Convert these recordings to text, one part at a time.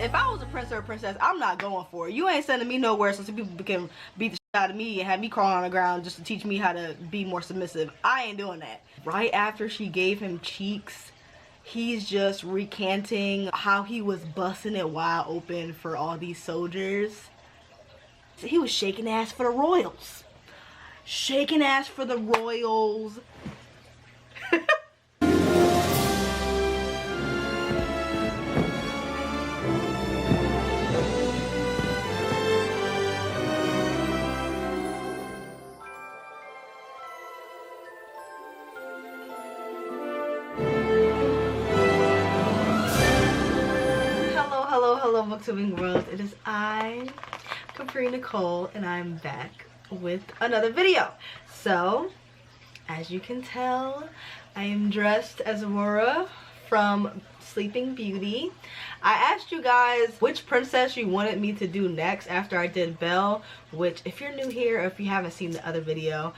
if I was a prince or a princess, I'm not going for it. You ain't sending me nowhere so some people can beat the shit out of me and have me crawling on the ground just to teach me how to be more submissive. I ain't doing that. Right after she gave him cheeks, he's just recanting how he was busting it wide open for all these soldiers. He was shaking ass for the royals. Shaking ass for the royals. Hello booktubing world, it is I, Capri Nicole, and I'm back with another video. So as you can tell, I am dressed as Aurora from Sleeping Beauty. I asked you guys which princess you wanted me to do next after I did Belle, which if you're new here or if you haven't seen the other video,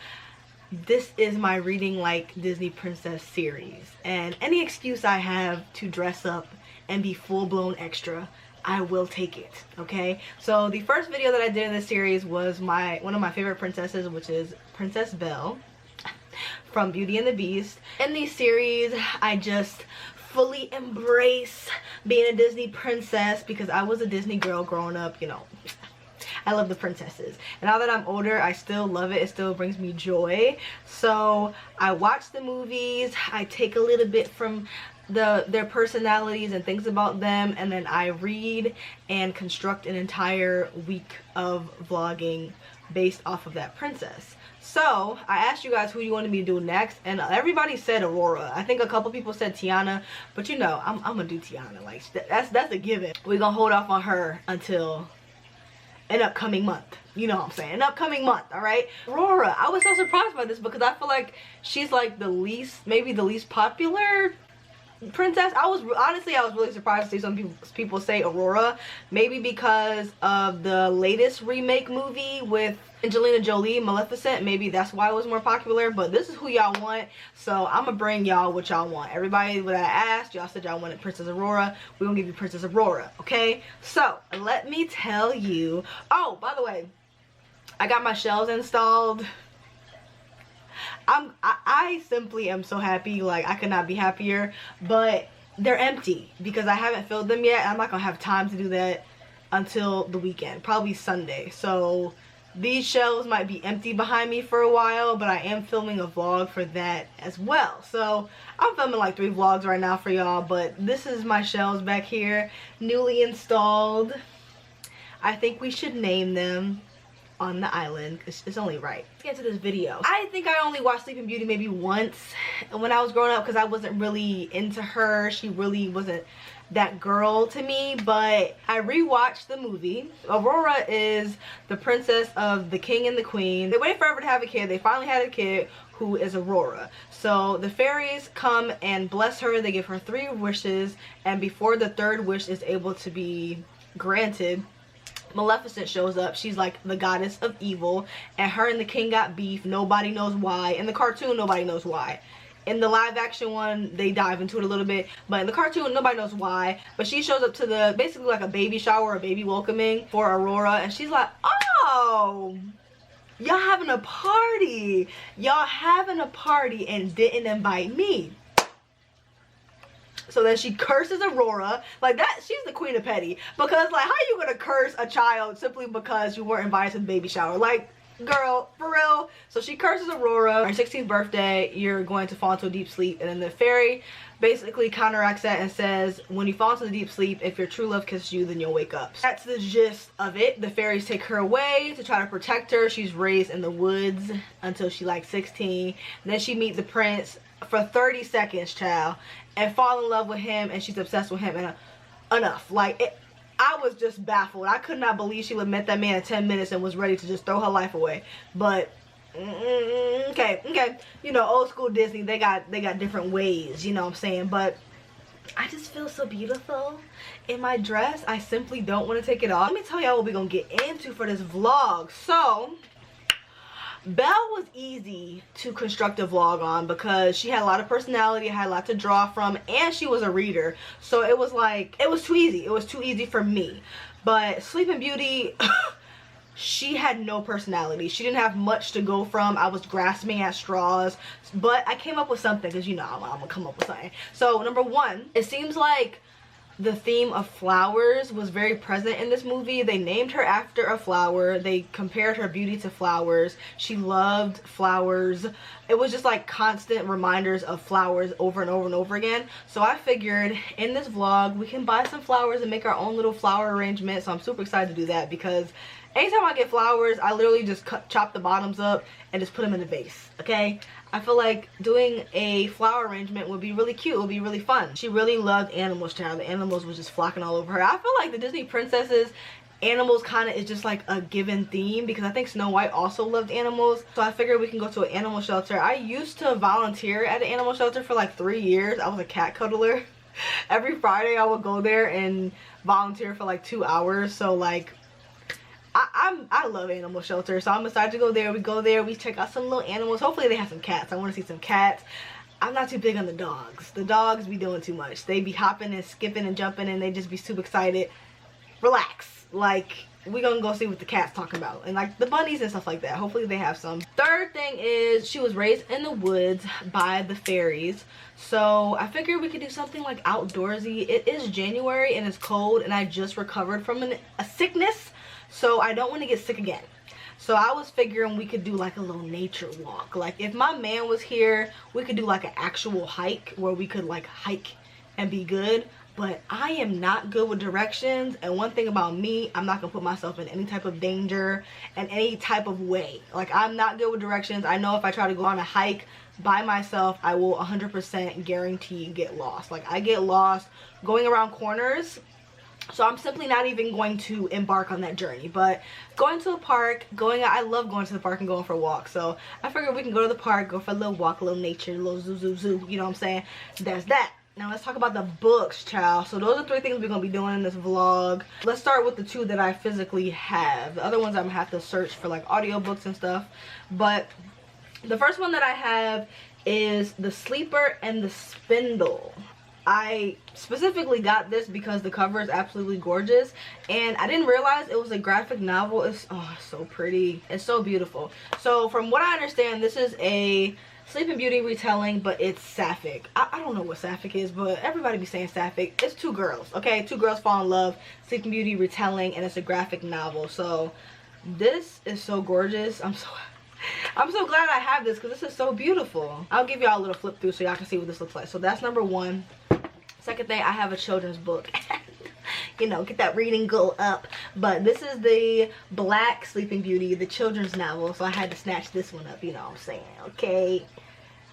this is my Reading Like Disney Princess series, and any excuse I have to dress up and be full-blown extra, I will take it. Okay, so the first video that I did in this series was one of my favorite princesses, which is Princess Belle from Beauty and the Beast. In these series, I just fully embrace being a Disney princess because I was a Disney girl growing up, you know. I love the princesses, and now that I'm older, I still love it. It still brings me joy. So I watch the movies, I take a little bit from their personalities and things about them, and then I read and construct an entire week of vlogging based off of that princess. So I asked you guys who you wanted me to do next, and everybody said Aurora. I think a couple people said Tiana, but you know, I'm gonna do Tiana. Like that's a given. We're gonna hold off on her until an upcoming month, you know what I'm saying, an upcoming month. All right, Aurora, I was so surprised by this because I feel like she's like maybe the least popular princess. I was really surprised to see some people say Aurora, maybe because of the latest remake movie with Angelina Jolie, Maleficent. Maybe that's why it was more popular, but this is who y'all want, so I'm gonna bring y'all what y'all want. Everybody that I asked, y'all said y'all wanted Princess Aurora. We're gonna give you Princess Aurora, okay? So let me tell you, oh, by the way, I got my shelves installed. I simply am so happy. Like, I could not be happier, but they're empty because I haven't filled them yet. I'm not gonna have time to do that until the weekend, probably Sunday. So these shelves might be empty behind me for a while, but I am filming a vlog for that as well. So I'm filming like 3 vlogs right now for y'all, but this is my shelves back here, newly installed. I think we should name them on the island. It's only right. Let's get to this video. I think I only watched Sleeping Beauty maybe once when I was growing up because I wasn't really into her. She really wasn't that girl to me, but I rewatched the movie. Aurora is the princess of the king and the queen. They waited forever to have a kid. They finally had a kid who is Aurora. So the fairies come and bless her. They give her 3 wishes, and before the 3rd wish is able to be granted, Maleficent shows up. She's like the goddess of evil, and her and the king got beef. Nobody knows why. In the cartoon, nobody knows why. In the live action one, they dive into it a little bit, but in the cartoon, nobody knows why. But she shows up to basically like a baby shower, a baby welcoming for Aurora, and she's like, oh, y'all having a party. Y'all having a party and didn't invite me. So then she curses Aurora. Like that, she's the queen of petty. Because like, how are you gonna curse a child simply because you weren't invited to the baby shower? Like, girl, for real. So she curses Aurora. On her 16th birthday, you're going to fall into a deep sleep. And then the fairy basically counteracts that and says, when you fall into the deep sleep, if your true love kisses you, then you'll wake up. That's the gist of it. The fairies take her away to try to protect her. She's raised in the woods until she's like 16. And then she meets the prince for 30 seconds, child, and fall in love with him, and she's obsessed with him, and enough. Like, I was just baffled. I could not believe she met that man in 10 minutes and was ready to just throw her life away. But okay, you know, old school Disney, they got different ways, you know what I'm saying? But I just feel so beautiful in my dress. I simply don't want to take it off. Let me tell y'all what we're gonna get into for this vlog. So Belle was easy to construct a vlog on because she had a lot of personality, had a lot to draw from, and she was a reader. So it was like, it was too easy. It was too easy for me. But Sleeping Beauty, she had no personality. She didn't have much to go from. I was grasping at straws. But I came up with something because, you know, I'm going to come up with something. So, number one, it seems like the theme of flowers was very present in this movie. They named her after a flower. They compared her beauty to flowers. She loved flowers. It was just like constant reminders of flowers over and over and over again. So I figured in this vlog we can buy some flowers and make our own little flower arrangement. So I'm super excited to do that because anytime I get flowers, I literally just chop the bottoms up and just put them in a vase, okay? I feel like doing a flower arrangement would be really cute. It would be really fun. She really loved animals, child. The animals was just flocking all over her. I feel like the Disney princesses, animals kind of is just like a given theme because I think Snow White also loved animals. So I figured we can go to an animal shelter. I used to volunteer at an animal shelter for like 3 years. I was a cat cuddler. Every Friday I would go there and volunteer for like 2 hours. So like, I love animal shelter, so I'm excited to go there. We go there, we check out some little animals. Hopefully they have some cats. I want to see some cats. I'm not too big on the dogs. The dogs be doing too much. They be hopping and skipping and jumping and they just be super excited. Relax. Like, we gonna go see what the cat's talking about. And like the bunnies and stuff like that. Hopefully they have some. Third thing is she was raised in the woods by the fairies. So I figured we could do something like outdoorsy. It is January and it's cold and I just recovered from a sickness. So I don't want to get sick again. So I was figuring we could do like a little nature walk. Like if my man was here, we could do like an actual hike where we could like hike and be good. But I am not good with directions. And one thing about me, I'm not going to put myself in any type of danger in any type of way. Like I'm not good with directions. I know if I try to go on a hike by myself, I will 100% guarantee get lost. Like I get lost going around corners. So I'm simply not even going to embark on that journey. But going to a park, I love going to the park and going for a walk. So I figured we can go to the park, go for a little walk, a little nature, a little zoo, you know what I'm saying? That's that. Now let's talk about the books, child. So those are 3 things we're going to be doing in this vlog. Let's start with the 2 that I physically have. The other ones I'm going to have to search for like audiobooks and stuff. But the first one that I have is The Sleeper and the Spindle. I specifically got this because the cover is absolutely gorgeous and I didn't realize it was a graphic novel. It's so pretty. It's so beautiful. So from what I understand, this is a Sleeping Beauty retelling, but it's sapphic. I don't know what sapphic is, but everybody be saying sapphic. It's 2 girls, okay? 2 girls fall in love, Sleeping Beauty retelling, and it's a graphic novel. So this is so gorgeous. I'm so glad I have this because this is so beautiful. I'll give y'all a little flip through so y'all can see what this looks like. So that's number 1. Second thing, I have a children's book. You know, get that reading go up. But this is the Black Sleeping Beauty, the children's novel. So I had to snatch this one up, you know what I'm saying, okay?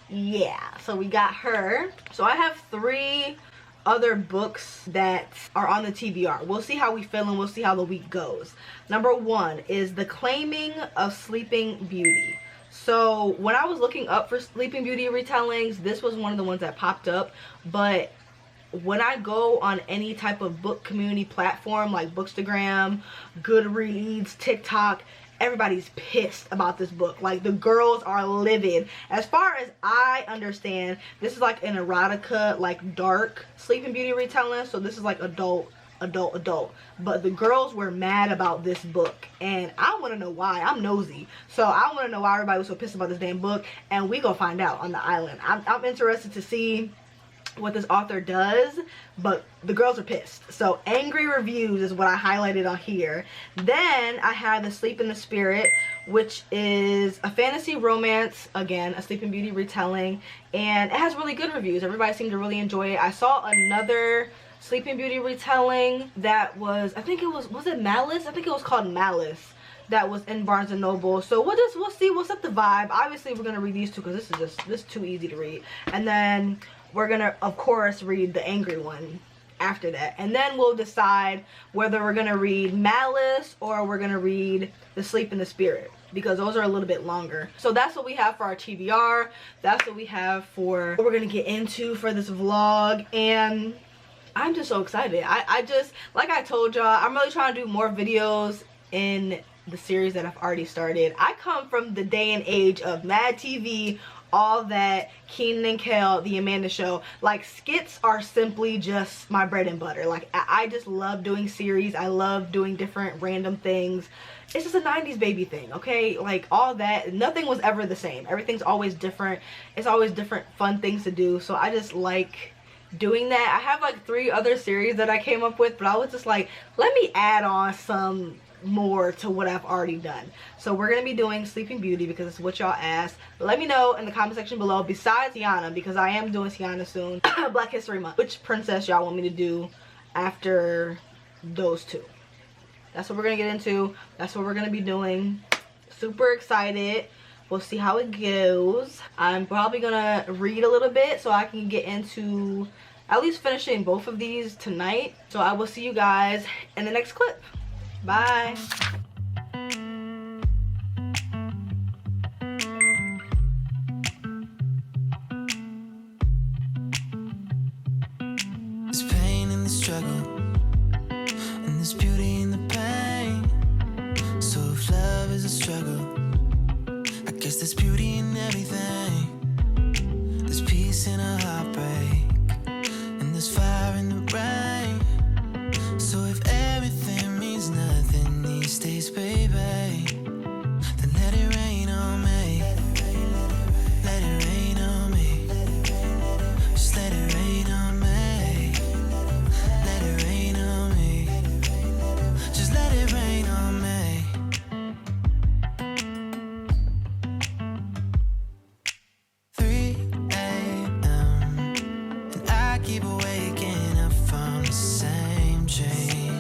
Yeah, so we got her. So I have 3 other books that are on the TBR. We'll see how we feel and we'll see how the week goes. Number 1 is The Claiming of Sleeping Beauty. So when I was looking up for Sleeping Beauty retellings, this was one of the ones that popped up. But when I go on any type of book community platform like Bookstagram, Goodreads, TikTok, everybody's pissed about this book. Like the girls are livid. As far as I understand, this is like an erotica, like dark Sleeping Beauty retelling. So this is like adult. But the girls were mad about this book and I want to know why. I'm nosy. So I want to know why everybody was so pissed about this damn book, and we gonna find out on the island. I'm interested to see what this author does, but the girls are pissed. So angry reviews is what I highlighted on here. Then I have The Sleep in the Spirit, which is a fantasy romance, again a Sleeping Beauty retelling, and it has really good reviews. Everybody seemed to really enjoy it. I saw another Sleeping Beauty retelling that was, I think it was it Malice? I think it was called Malice, that was in Barnes and Noble. So we'll see, we'll set the vibe. Obviously we're gonna read these 2 because this is too easy to read, and then we're gonna of course read the angry one after that, and then we'll decide whether we're gonna read Malice or we're gonna read The Sleep in the Spirit, because those are a little bit longer. So that's what we have for our TBR. That's what we have for what we're gonna get into for this vlog, and I'm just so excited. I just, like I told y'all, I'm really trying to do more videos in the series that I've already started. I come from the day and age of Mad TV, all that, Kenan and Kel, the Amanda Show. Like, skits are simply just my bread and butter. Like, I just love doing series. I love doing different random things. It's just a 90s baby thing, okay? Like, all that, nothing was ever the same. Everything's always different. It's always different fun things to do. So I just like doing that. I have like 3 other series that I came up with, but I was just like, let me add on some more to what I've already done. So we're gonna be doing Sleeping Beauty because it's what y'all asked. Let me know in the comment section below, besides Tiana, because I am doing Tiana soon, Black History Month, which princess y'all want me to do after those 2. That's what we're gonna get into. That's what we're gonna be doing. Super excited. We'll see how it goes. I'm probably gonna read a little bit so I can get into at least finishing both of these tonight. So I will see you guys in the next clip. Bye. There's pain in the struggle, and there's beauty in the pain. So if love is a struggle, I guess there's beauty in everything. There's peace in a heartbreak, and there's fire in the rain. So if everything means nothing these days, baby, then let it rain on me. Let it rain on me. Just let it rain on me. Let it rain on me. Just let it rain on me. 3 a.m. and I keep waking up from the same dream.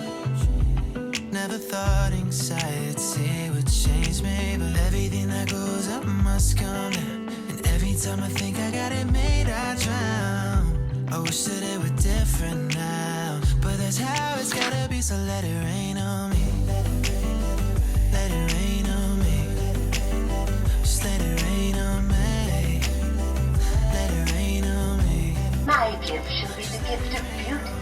Never thought anxiety would change me, but everything that goes up must come down. And every time I think I got it made, I drown. I wish that it were different now, but that's how it's gotta be. So let it rain on me. Let it rain on me. Just let it rain on me. Let it rain on me. My gift shall be the gift of beauty.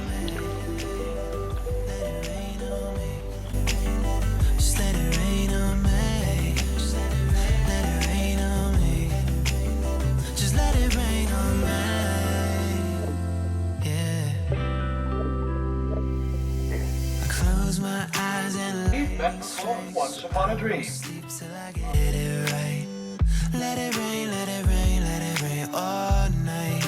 Let it rain on me. Just let it rain on me. Let it rain on me. Just let it rain on me. Yeah. I close my eyes and Once Upon a Dream. sleep till I get it right. Let it rain, let it rain, let it rain all night.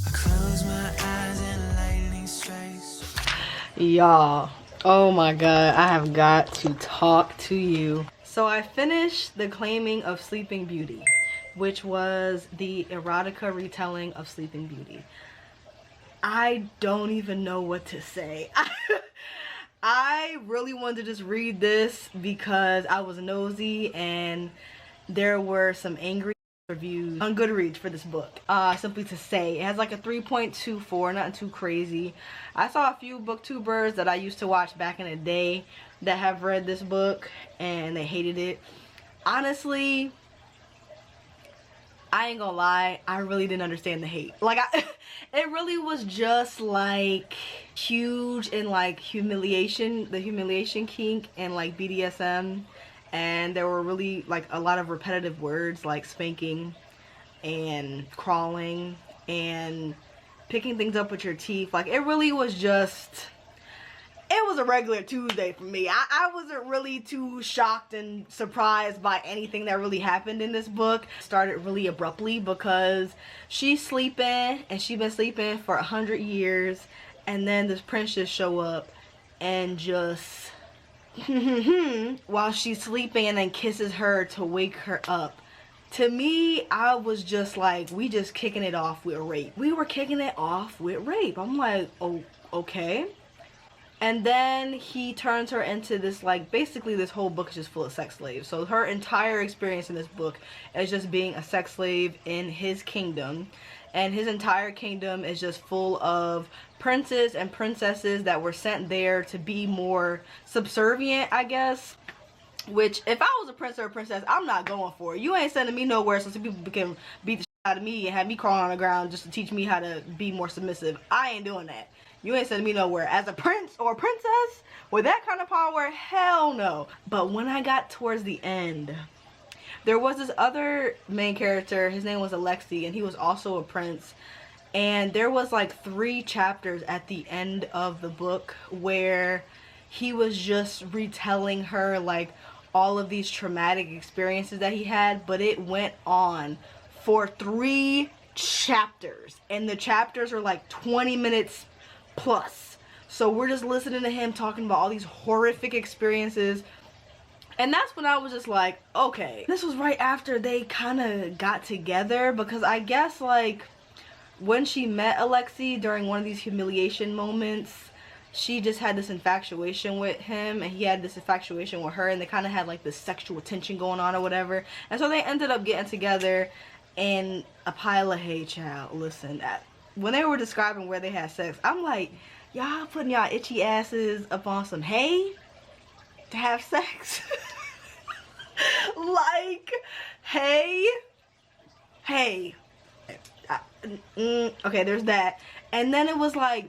I close my eyes and lightning strikes. Y'all, oh my god, I have got to talk to you. So I finished The Claiming of Sleeping Beauty, which was the erotica retelling of Sleeping Beauty. I don't even know what to say. I really wanted to just read this because I was nosy and there were some angry reviews on Goodreads for this book. Simply to say, it has like a 3.24, nothing too crazy. I saw a few booktubers that I used to watch back in the day that have read this book and they hated it. Honestly, I ain't gonna lie, I really didn't understand the hate. Like, it really was just like huge in like humiliation, the humiliation kink and like BDSM. And there were really like a lot of repetitive words like spanking and crawling and picking things up with your teeth. Like, it really was just, it was a regular Tuesday for me. I wasn't really too shocked and surprised by anything that really happened in this book. It started really abruptly because she's sleeping and she's been sleeping for 100 years, and then this prince just show up and just while she's sleeping and then kisses her to wake her up. To me, I was just like, we just kicking it off with rape. We were kicking it off with rape. I'm like, oh, okay. And then he turns her into this, like, basically this whole book is just full of sex slaves. So her entire experience in this book is just being a sex slave in his kingdom. And his entire kingdom is just full of princes and princesses that were sent there to be more subservient, I guess. Which, if I was a prince or a princess, I'm not going for it. You ain't sending me nowhere so some people can beat the shit out of me and have me crawl on the ground just to teach me how to be more submissive. I ain't doing that. You ain't sending me nowhere. As a prince or princess with that kind of power, hell no. But when I got towards the end, there was this other main character. His name was Alexei, and he was also a prince. And there was like 3 chapters at the end of the book where he was just retelling her like all of these traumatic experiences that he had, but it went on for 3 chapters, and the chapters are like 20 minutes plus. So we're just listening to him talking about all these horrific experiences, and that's when I was just like, okay. This was right after they kind of got together, because I guess like when she met Alexei during one of these humiliation moments, she just had this infatuation with him, and he had this infatuation with her, and they kind of had like this sexual tension going on or whatever. And so they ended up getting together, and a pile of hay, child. Listen, when they were describing where they had sex, I'm like, y'all putting y'all itchy asses up on some hay to have sex? Like, hey. Okay, there's that. And then it was like,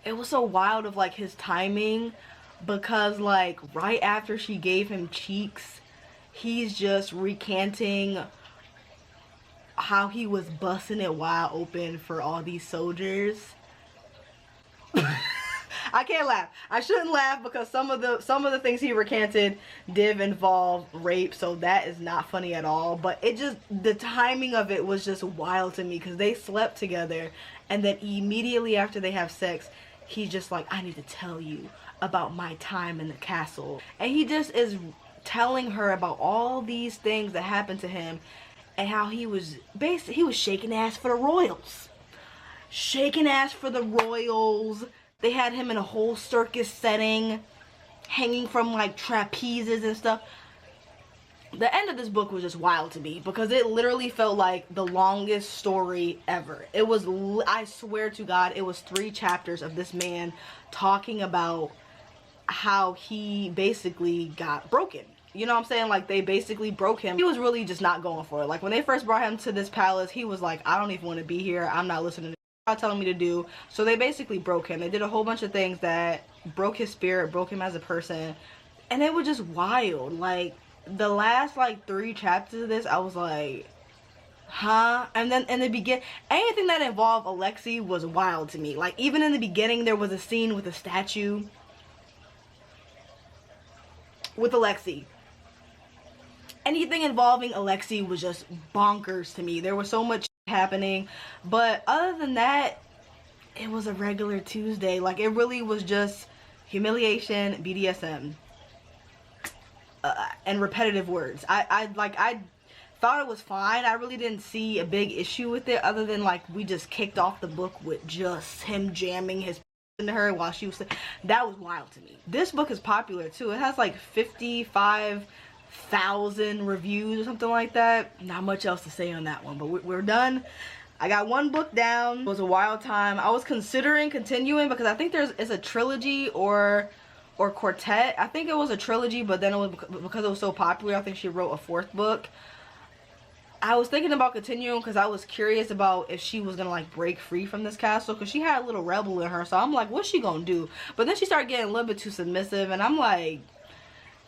it was so wild of like his timing, because like right after she gave him cheeks, he's just recanting how he was busting it wide open for all these soldiers. I can't laugh. I shouldn't laugh, because some of the things he recanted did involve rape, so that is not funny at all. But it just, the timing of it was just wild to me, because they slept together, and then immediately after they have sex, he's just like, I need to tell you about my time in the castle. And he just is telling her about all these things that happened to him, and how he was shaking ass for the royals. Shaking ass for the royals. They had him in a whole circus setting, hanging from like trapezes and stuff. The end of this book was just wild to me, because it literally felt like the longest story ever. It was, I swear to God, it was 3 chapters of this man talking about how he basically got broken. You know what I'm saying? Like, they basically broke him. He was really just not going for it. Like, when they first brought him to this palace, he was like, I don't even want to be here. I'm not listening to what you're telling me to do. So they basically broke him. They did a whole bunch of things that broke his spirit, broke him as a person. And it was just wild. Like, the last like 3 chapters of this, I was like, huh? And then in the beginning, anything that involved Alexei was wild to me. Like, even in the beginning, there was a scene with a statue with Alexei. Anything involving Alexei was just bonkers to me. There was so much happening, but other than that, it was a regular Tuesday. Like, it really was just humiliation, BDSM, and repetitive words. I thought it was fine. I really didn't see a big issue with it, other than like we just kicked off the book with just him jamming his into her while she was, that was wild to me. This book is popular too. It has like 55,000 reviews or something like that. Not much else to say on that one, but we're done. I got 1 book down. It was a wild time. I was considering continuing, because I think it's a trilogy or quartet. I think it was a trilogy, but then it was, because it was so popular, I think she wrote a 4th book. I was thinking about continuing, because I was curious about if she was gonna like break free from this castle, because she had a little rebel in her. So I'm like, what's she gonna do? But then she started getting a little bit too submissive, and I'm like,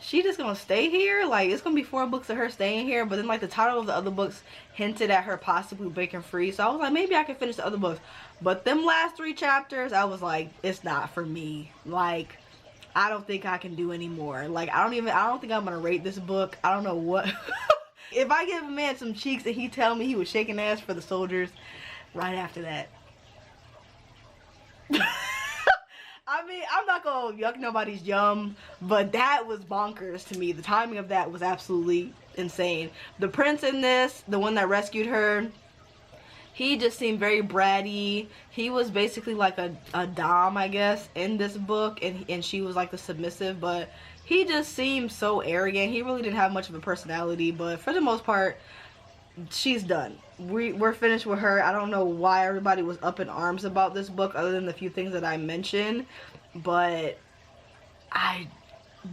she just gonna stay here? Like, it's gonna be 4 books of her staying here. But then like the title of the other books hinted at her possibly breaking free, so I was like, maybe I can finish the other books. But them last 3 chapters, I was like, it's not for me. Like, I don't think I can do anymore. Like, I don't think I'm gonna rate this book. I don't know what. If I give a man some cheeks and he tell me he was shaking ass for the soldiers, right after that. I mean, I'm not gonna yuck nobody's yum, but that was bonkers to me. The timing of that was absolutely insane. The prince in this, the one that rescued her, he just seemed very bratty. He was basically like a dom, I guess, in this book, and she was like the submissive, but he just seemed so arrogant. He really didn't have much of a personality, but for the most part, she's done. We're finished with her. I don't know why everybody was up in arms about this book, other than the few things that I mentioned, but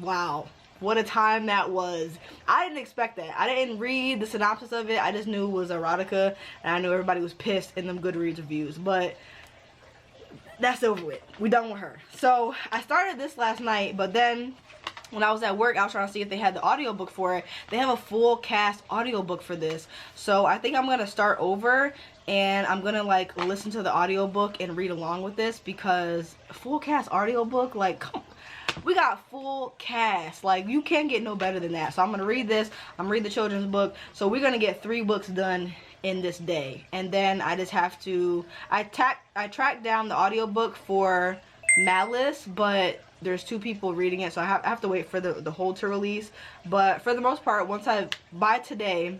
wow, what a time that was. I didn't expect that. I didn't read the synopsis of it. I just knew it was erotica, and I knew everybody was pissed in them Goodreads reviews, but that's over with. We done with her. So I started this last night, but then when I was at work, I was trying to see if they had the audiobook for it. They have a full cast audiobook for this. So I think I'm going to start over and I'm going to like listen to the audiobook and read along with this, because full cast audiobook, like, come on. We got full cast. Like, you can't get no better than that. So I'm going to read this. I'm going to read the children's book. So we're going to get 3 books done in this day. And then I just have to, I tracked down the audiobook for Malice, but there's 2 people reading it, so I have to wait for the whole to release. But for the most part, by today,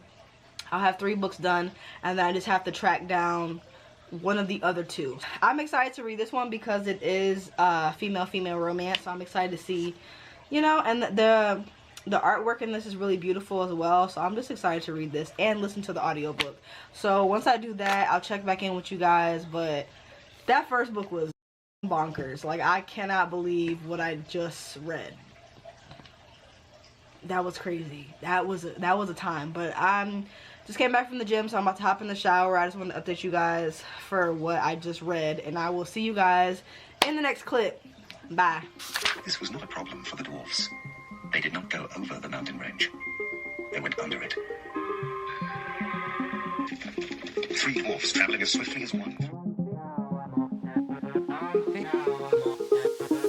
I'll have 3 books done, and then I just have to track down one of the other 2. I'm excited to read this one because it is female romance, so I'm excited to see, you know, and the artwork in this is really beautiful as well. So I'm just excited to read this and listen to the audiobook. So once I do that, I'll check back in with you guys. But that first book was bonkers. Like, I cannot believe what I just read. That was crazy. That was a time. But I'm just came back from the gym, so I'm about to hop in the shower. I just want to update you guys for what I just read, and I will see you guys in the next clip. Bye. This was not a problem for the dwarfs. They did not go over the mountain range. They went under it. 3 dwarfs traveling as swiftly as one.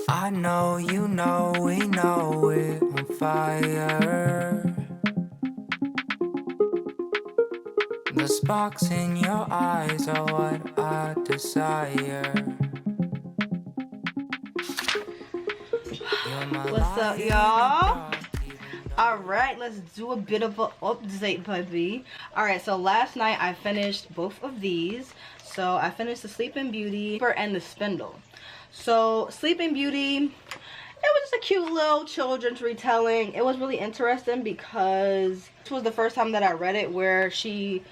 I know, you know, we know we're on fire. The sparks in your eyes are what I desire. What's up, y'all? Alright, let's do a bit of an update, baby. Alright, so last night I finished both of these. So I finished the Sleeping Beauty and the Spindle. So Sleeping Beauty, it was just a cute little children's retelling. It was really interesting because this was the first time that I read it where it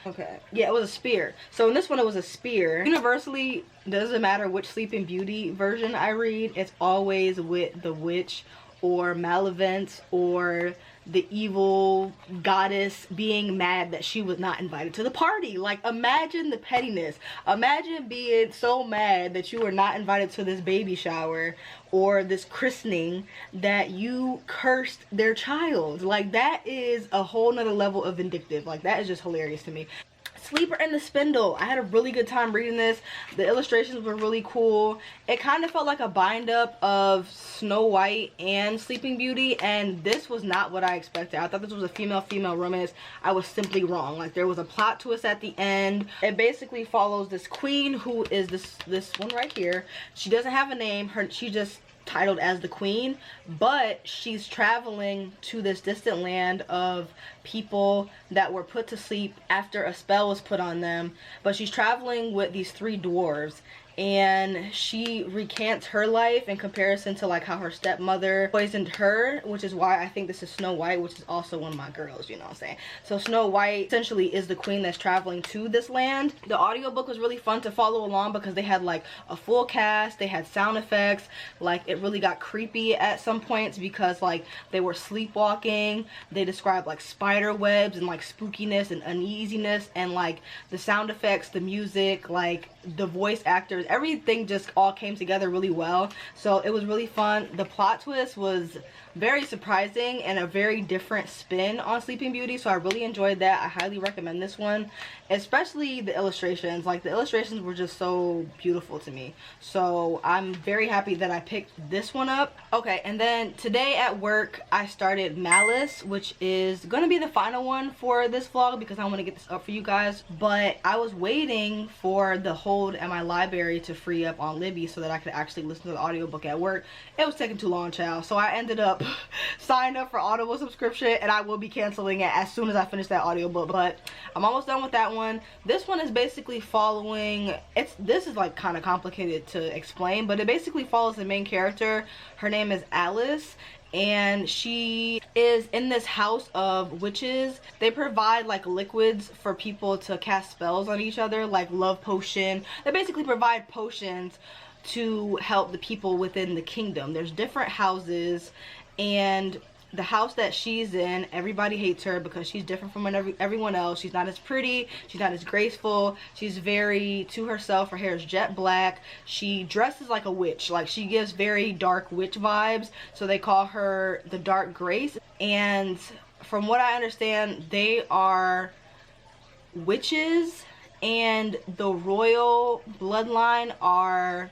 was a spear. So in this one it was a spear. Universally, doesn't matter which Sleeping Beauty version I read, it's always with the witch or Malevolence or the evil goddess being mad that she was not invited to the party. Like, imagine the pettiness. Imagine being so mad that you were not invited to this baby shower or this christening that you cursed their child. Like, that is a whole nother level of vindictive. Like, that is just hilarious to me. Sleeper and the Spindle. I had a really good time reading this. The illustrations were really cool. It kind of felt like a bind up of Snow White and Sleeping Beauty, and this was not what I expected. I thought this was a female romance. I was simply wrong. Like, there was a plot twist at the end. It basically follows this queen who is this one right here. She doesn't have a name. She just titled as the queen, but she's traveling to this distant land of people that were put to sleep after a spell was put on them. But she's traveling with these 3 dwarves, and she recants her life in comparison to like how her stepmother poisoned her, which is why I think this is Snow White, which is also one of my girls, you know what I'm saying. So Snow White essentially is the queen that's traveling to this land. The audiobook was really fun to follow along because they had like a full cast, they had sound effects. Like, it really got creepy at some points because like they were sleepwalking. They described like spider webs and like spookiness and uneasiness, and like the sound effects, the music, like the voice actors, everything just all came together really well. So it was really fun. The plot twist was very surprising and a very different spin on Sleeping Beauty, so I really enjoyed that. I highly recommend this one, especially the illustrations. Like, the illustrations were just so beautiful to me, so I'm very happy that I picked this one up. Okay, and then today at work I started Malice, which is gonna be the final one for this vlog because I want to get this up for you guys. But I was waiting for the hold at my library to free up on Libby so that I could actually listen to the audiobook at work. It was taking too long, child, so I ended up signing up for Audible subscription, and I will be canceling it as soon as I finish that audiobook. But I'm almost done with that one. This one is basically following, this is like kind of complicated to explain, but it basically follows the main character. Her name is Alice, and she is in this house of witches. They provide like liquids for people to cast spells on each other, like love potion. They basically provide potions to help the people within the kingdom. There's different houses, and the house that she's in, everybody hates her because she's different from everyone else. She's not as pretty, she's not as graceful, she's very to herself. Her hair is jet black, she dresses like a witch, like she gives very dark witch vibes, so they call her the Dark Grace. And from what I understand, they are witches, and the royal bloodline are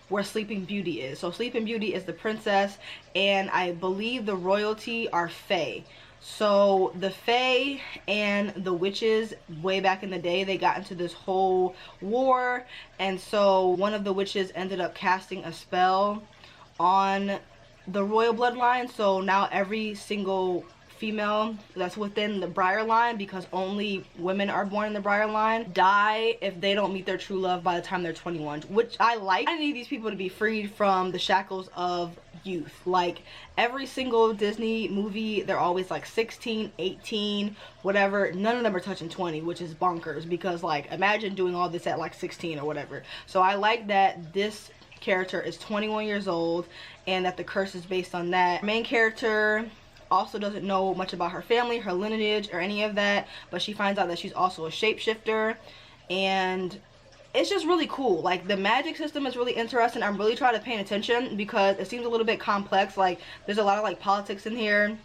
where Sleeping Beauty is. So Sleeping Beauty is the princess, and I believe the royalty are fae. So the fae and the witches, way back in the day, they got into this whole war, and so one of the witches ended up casting a spell on the royal bloodline. So now every single female that's within the Briar line, because only women are born in the Briar line, die if they don't meet their true love by the time they're 21, which I like. I need these people to be freed from the shackles of youth. Like every single Disney movie, they're always like 16, 18, whatever. None of them are touching 20, which is bonkers, because like imagine doing all this at like 16 or whatever. So I like that this character is 21 years old and that the curse is based on that. Main character also doesn't know much about her family, her lineage, or any of that, but she finds out that she's also a shapeshifter, and it's just really cool. Like the magic system is really interesting. I'm really trying to pay attention because it seems a little bit complex. Like there's a lot of like politics in here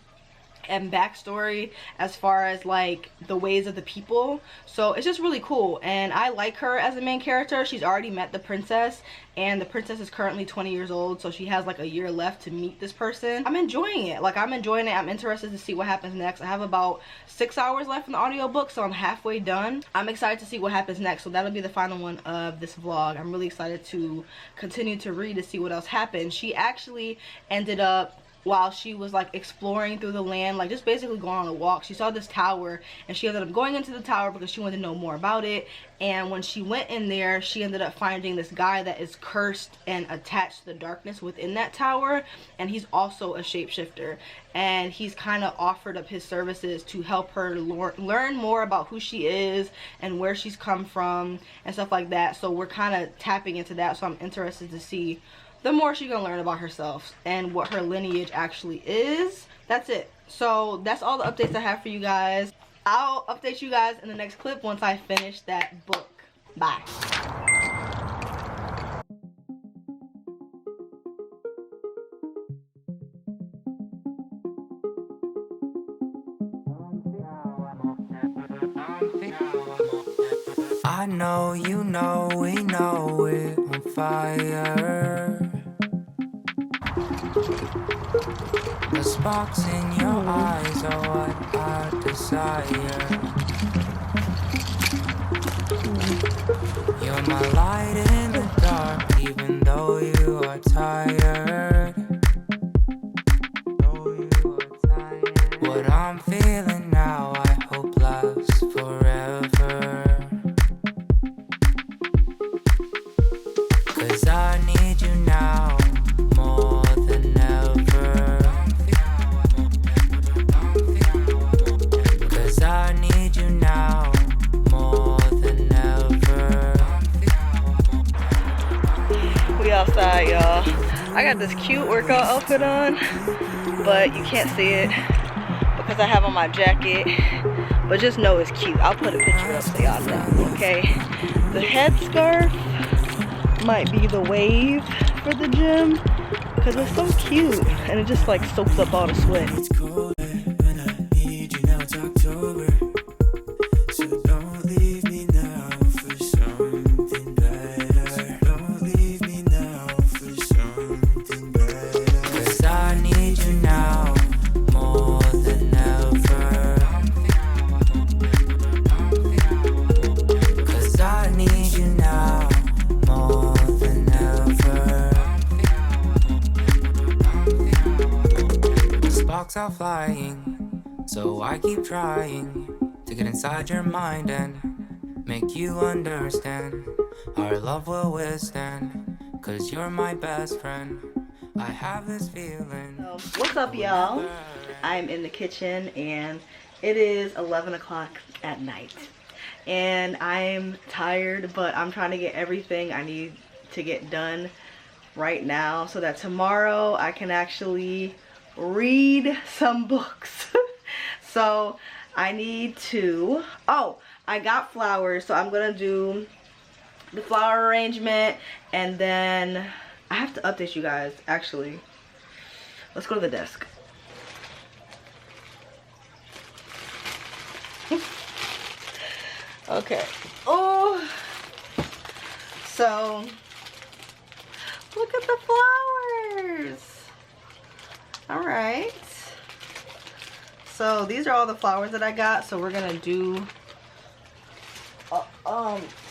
and backstory as far as like the ways of the people, so it's just really cool, and I like her as a main character. She's already met the princess, and the princess is currently 20 years old, so she has like a year left to meet this person. I'm enjoying it. Like I'm enjoying it. I'm interested to see what happens next. I have about 6 hours left in the audiobook, so I'm halfway done. I'm excited to see what happens next, so that'll be the final one of this vlog. I'm really excited to continue to read to see what else happens. She actually ended up, while she was like exploring through the land, like just basically going on a walk, she saw this tower, and she ended up going into the tower because she wanted to know more about it. And when she went in there, she ended up finding this guy that is cursed and attached to the darkness within that tower, and he's also a shapeshifter, and he's kind of offered up his services to help her learn more about who she is and where she's come from and stuff like that. So we're kind of tapping into that, so I'm interested to see the more she's gonna learn about herself and what her lineage actually is. That's it. So that's all the updates I have for you guys. I'll update you guys in the next clip once I finish that book. Bye. I know, you know, we know we're on fire. The sparks in your eyes are what I desire. You're my light in the dark, even though you are tired. What I'm feeling now, I hope lasts forever. 'Cause I need you now more than ever. 'Cause I need you now more than ever. We outside, y'all. I got this cute workout outfit on, but you can't see it because I have on my jacket, but just know it's cute. I'll put a picture up so y'all know, okay? The headscarf might be the wave for the gym because it's so cute and it just like soaks up all the sweat. It's colder and I need you now, it's October. So don't leave me now for something better. Don't leave me now for something better. 'Cause I need you now more than ever. 'Cause I need you now more than ever. Sparks are flying, so I keep trying to get inside your mind and make you understand. Our love will withstand, 'cause you're my best friend. I have this feeling. So, what's up, y'all? I'm in the kitchen and it is 11 o'clock at night. And I'm tired, but I'm trying to get everything I need to get done right now so that tomorrow I can actually read some books. So I need to, oh, I got flowers, so I'm gonna do the flower arrangement, and then I have to update you guys actually. Let's go to the desk. Okay. Oh, so look at the flowers. All right, so these are all the flowers that I got. So we're gonna do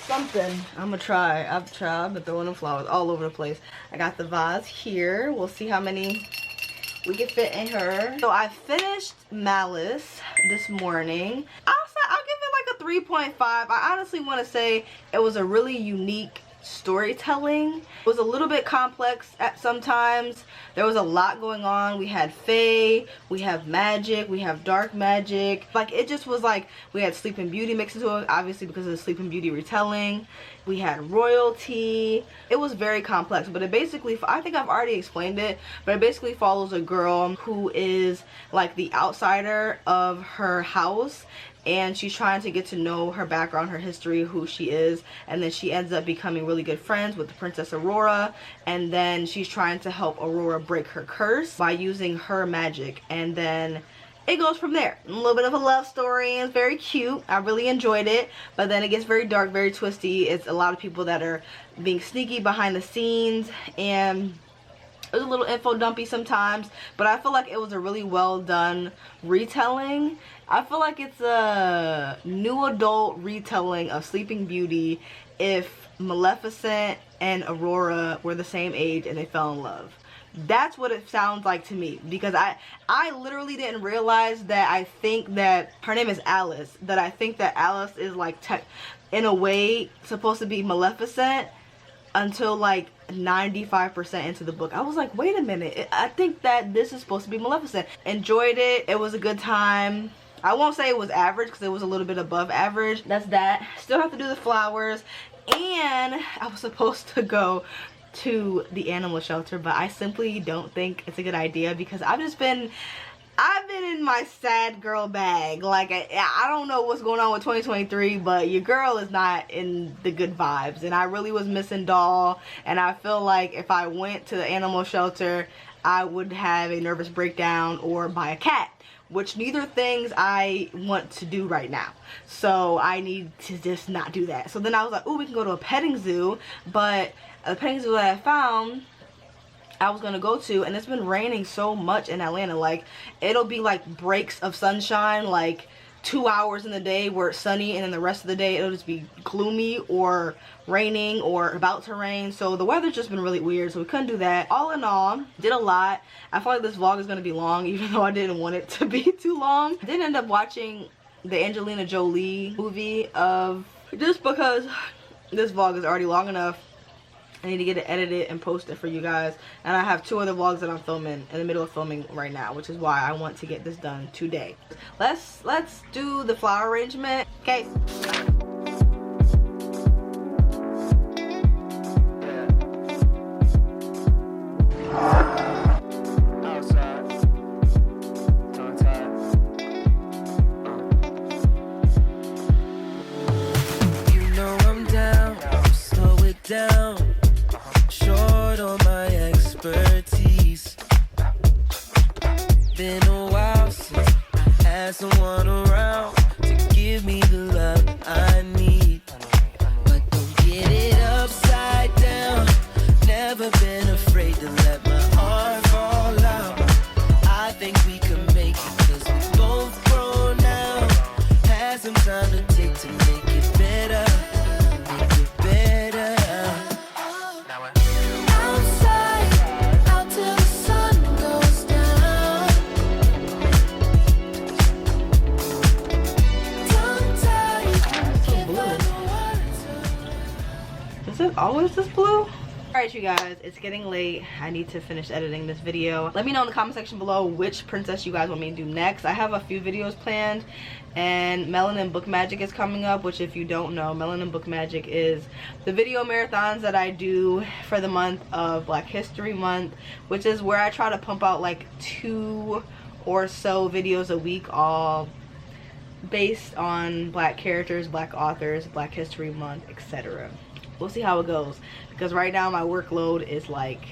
something. I'm gonna try. I've been throwing the flowers all over the place. I got the vase here. We'll see how many we can fit in her. So I finished Malice this morning. I'll give it like a 3.5. I honestly want to say it was a really unique storytelling. It was a little bit complex at sometimes. There was a lot going on. We had fae, we have magic, we have dark magic. Like, it just was like we had Sleeping Beauty mixed into it, obviously because of the Sleeping Beauty retelling. We had royalty. It was very complex, but it basically, I think I've already explained it, but it basically follows a girl who is like the outsider of her house, and she's trying to get to know her background, her history, who she is, and then she ends up becoming really good friends with the Princess Aurora, and then she's trying to help Aurora break her curse by using her magic, and then it goes from there. A little bit of a love story, and it's very cute. I really enjoyed it, but then it gets very dark, very twisty. It's a lot of people that are being sneaky behind the scenes, and it was a little info dumpy sometimes, but I feel like it was a really well done retelling. I feel like it's a new adult retelling of Sleeping Beauty if Maleficent and Aurora were the same age and they fell in love. That's what it sounds like to me, because I literally didn't realize that I think that her name is Alice, that I think that Alice is like in a way supposed to be Maleficent until like 95% into the book. I was like, wait a minute, I think that this is supposed to be Maleficent. Enjoyed it. It was a good time. I won't say it was average because it was a little bit above average. That's that. Still have to do the flowers, and I was supposed to go to the animal shelter, but I simply don't think it's a good idea because I've been in my sad girl bag. Like, I don't know what's going on with 2023, but your girl is not in the good vibes, and I really was missing Doll, and I feel like if I went to the animal shelter I would have a nervous breakdown or buy a cat, which neither things I want to do right now. So I need to just not do that. So then I was like, oh, we can go to a petting zoo, but a petting zoo that I found I was gonna go to, and it's been raining so much in Atlanta. Like, it'll be like breaks of sunshine, like 2 hours in the day where it's sunny, and then the rest of the day it'll just be gloomy or raining or about to rain. So the weather's just been really weird, so we couldn't do that. All in all, did a lot. I feel like this vlog is gonna be long, even though I didn't want it to be too long. I did end up watching the Angelina Jolie movie just because this vlog is already long enough. I need to get it edited and post it for you guys, and I have 2 other vlogs that I'm filming in the middle of filming right now, which is why I want to get this done today. Let's do the flower arrangement. Okay. You know I'm down, slow it down. Short on my expertise. Been a while since I had someone around to give me the love I need. But don't get it upside down. Never been afraid to let my heart fall out. I think we can make it 'cause we both grown now. Had some time to take to make it better. Make it better. Is it always this blue? Alright, you guys, it's getting late. I need to finish editing this video. Let me know in the comment section below which princess you guys want me to do next. I have a few videos planned, and Melanin Book Magic is coming up, which if you don't know, Melanin Book Magic is the video marathons that I do for the month of Black History Month, which is where I try to pump out like 2 or so videos a week, all based on Black characters, Black authors, Black History Month, etc. We'll see how it goes, because right now my workload is like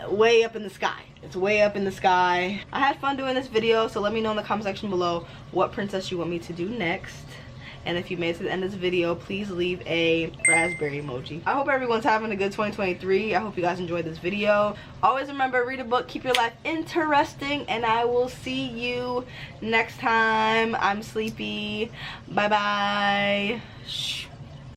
way up in the sky. It's way up in the sky. I had fun doing this video, so let me know in the comment section below what princess you want me to do next. And if you made it to the end of this video, please leave a raspberry emoji. I hope everyone's having a good 2023. I hope you guys enjoyed this video. Always remember, read a book, keep your life interesting, and I will see you next time. I'm sleepy. Bye bye. Shh.